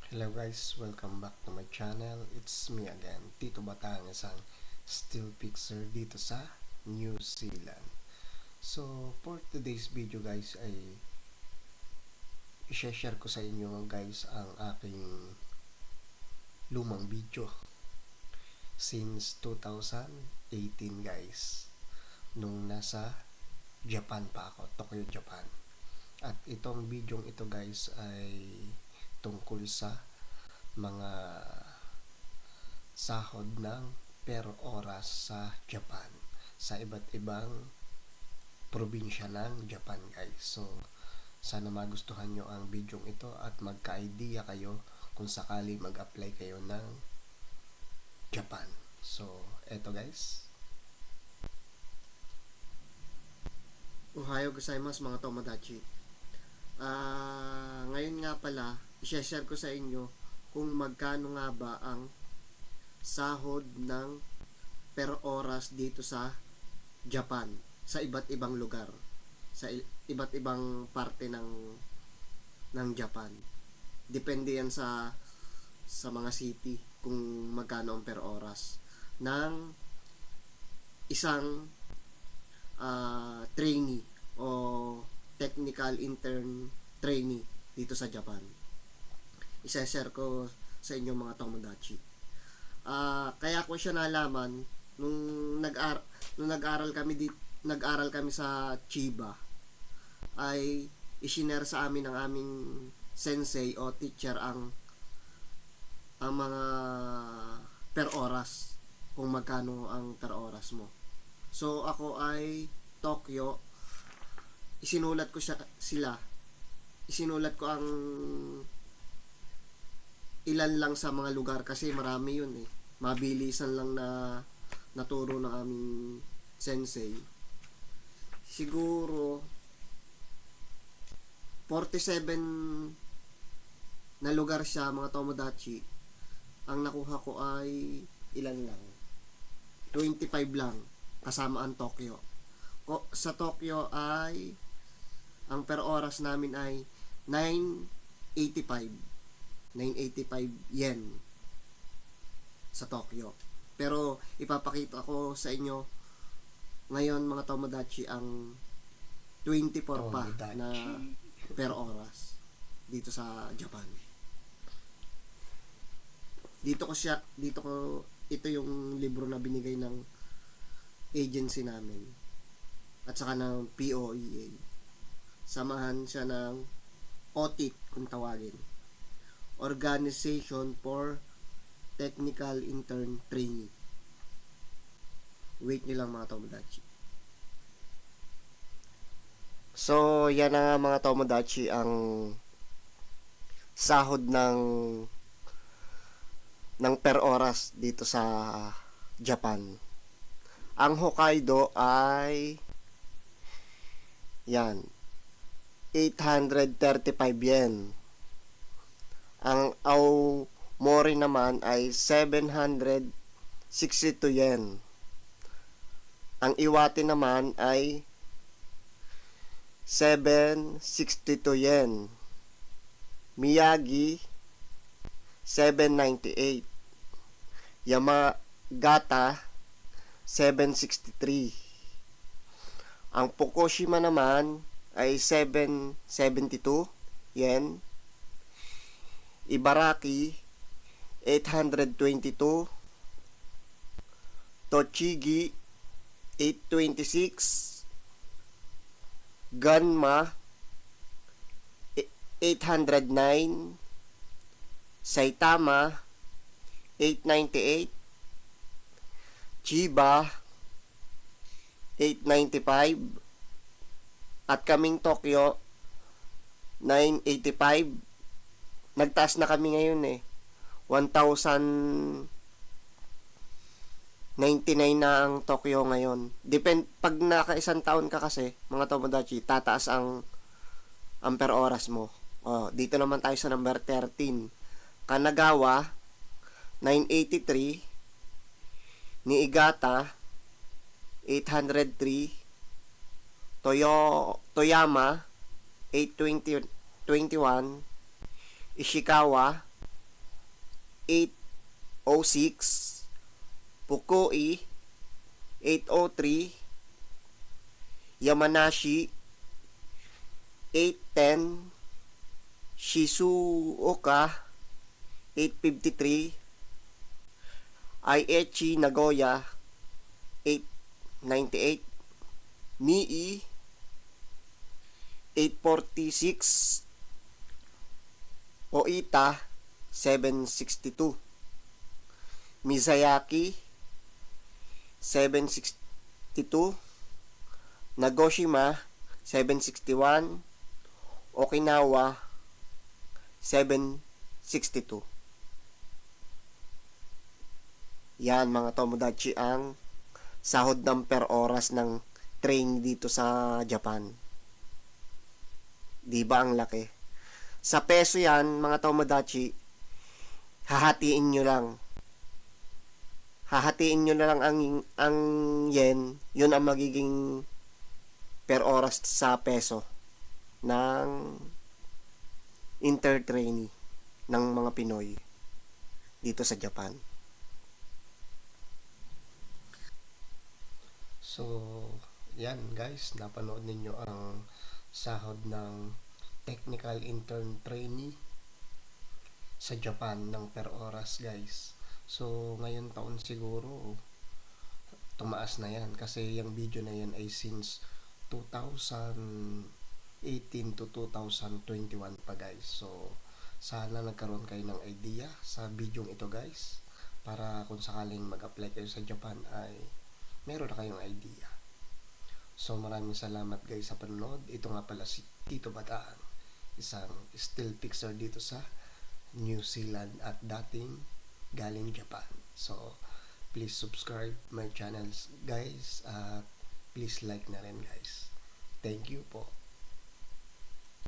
Hello guys, welcome back to my channel. It's me again, Tito Batang, isang still fixer dito sa New Zealand. So, for today's video guys ay i-share ko sa inyo guys ang aking lumang video since 2018 guys, nung nasa Japan pa ako, Tokyo, Japan. At itong video ito guys ay tungkol sa mga sahod ng per oras sa Japan sa iba't ibang probinsya ng Japan guys. So sana magustuhan nyo ang video ito at magka-idea kayo kung sakali mag-apply kayo ng Japan. So eto guys. Ohayo gozaimasu mga tomodachi. Ngayon nga pala, i-share ko sa inyo kung magkano nga ba ang sahod ng per oras dito sa Japan, sa iba't ibang lugar, sa iba't ibang parte ng Japan. Depende yan sa mga city kung magkano ang per oras ng isang trainee o technical intern trainee dito sa Japan. I-share ko sa inyo mga tomodachi. Kaya ko siya nalaman nung nag-aral kami sa Chiba, ay isinare sa amin ng aming sensei o teacher ang mga per oras, kung magkano ang per oras mo. So ako ay Tokyo, isinulat ko ang ilan lang sa mga lugar kasi marami yun eh. Mabilisan lang na naturo ng aming sensei. Siguro 47 na lugar siya mga tomodachi. Ang nakuha ko ay ilan lang, 25 lang kasama ang Tokyo. Sa Tokyo ay ang per oras namin ay 985 yen sa Tokyo. Pero ipapakita ko sa inyo ngayon mga tomodachi ang 24 pa na per oras dito sa Japan. Ito yung libro na binigay ng agency namin at saka ng POEA. Samahan siya ng OTIT kung tawagin, Organization for Technical Intern Training. Wait nyo lang mga tomodachi. So yan na nga mga tomodachi ang sahod ng per oras dito sa Japan. Ang Hokkaido ay yan, 835 yen. Ang Aomori naman ay 762 yen. Ang Iwate naman ay 762 yen. Miyagi 798. Yamagata 763. Ang Fukushima naman ay 772 yen. Ibaraki 822. Tochigi 826. Ganma 809. Saitama 898. Chiba 895. At kaming Tokyo 985. Nagtaas na kami ngayon eh, 1,099 na ang Tokyo ngayon. Pag naka-isang taon ka kasi mga tomodachi, tataas ang per oras mo. Dito naman tayo sa number 13. Kanagawa 983. Niigata 803. Toyama 821. Ishikawa 806, Fukui 803, Yamanashi 810, Shizuoka 853, Aichi Nagoya 898, Mii 846, Oita 762, Mizayaki 762, Nagoshima 761, Okinawa 762. Yan mga Tomodachi ang sahod ng per oras ng train dito sa Japan. Di ba ang laki? Sa peso yan mga Tomodachi, hahatiin nyo lang. Hahatiin nyo na lang ang yen, yun ang magiging per oras sa peso ng intertrainee ng mga Pinoy dito sa Japan. So, yan guys, napanood ninyo ang sahod ng technical intern trainee sa Japan ng per oras guys. So, ngayon taon siguro tumaas na yan kasi yung video na yan ay since 2018 to 2021 pa guys. So, sana nagkaroon kayo ng idea sa video ito guys para kung sakaling mag-apply kayo sa Japan ay meron na kayong idea. So, maraming salamat guys sa panonood. Ito nga pala si Tito Bataan, isang still fixer dito sa New Zealand at dating galing Japan. So, please subscribe my channels guys at please like na rin guys. Thank you po.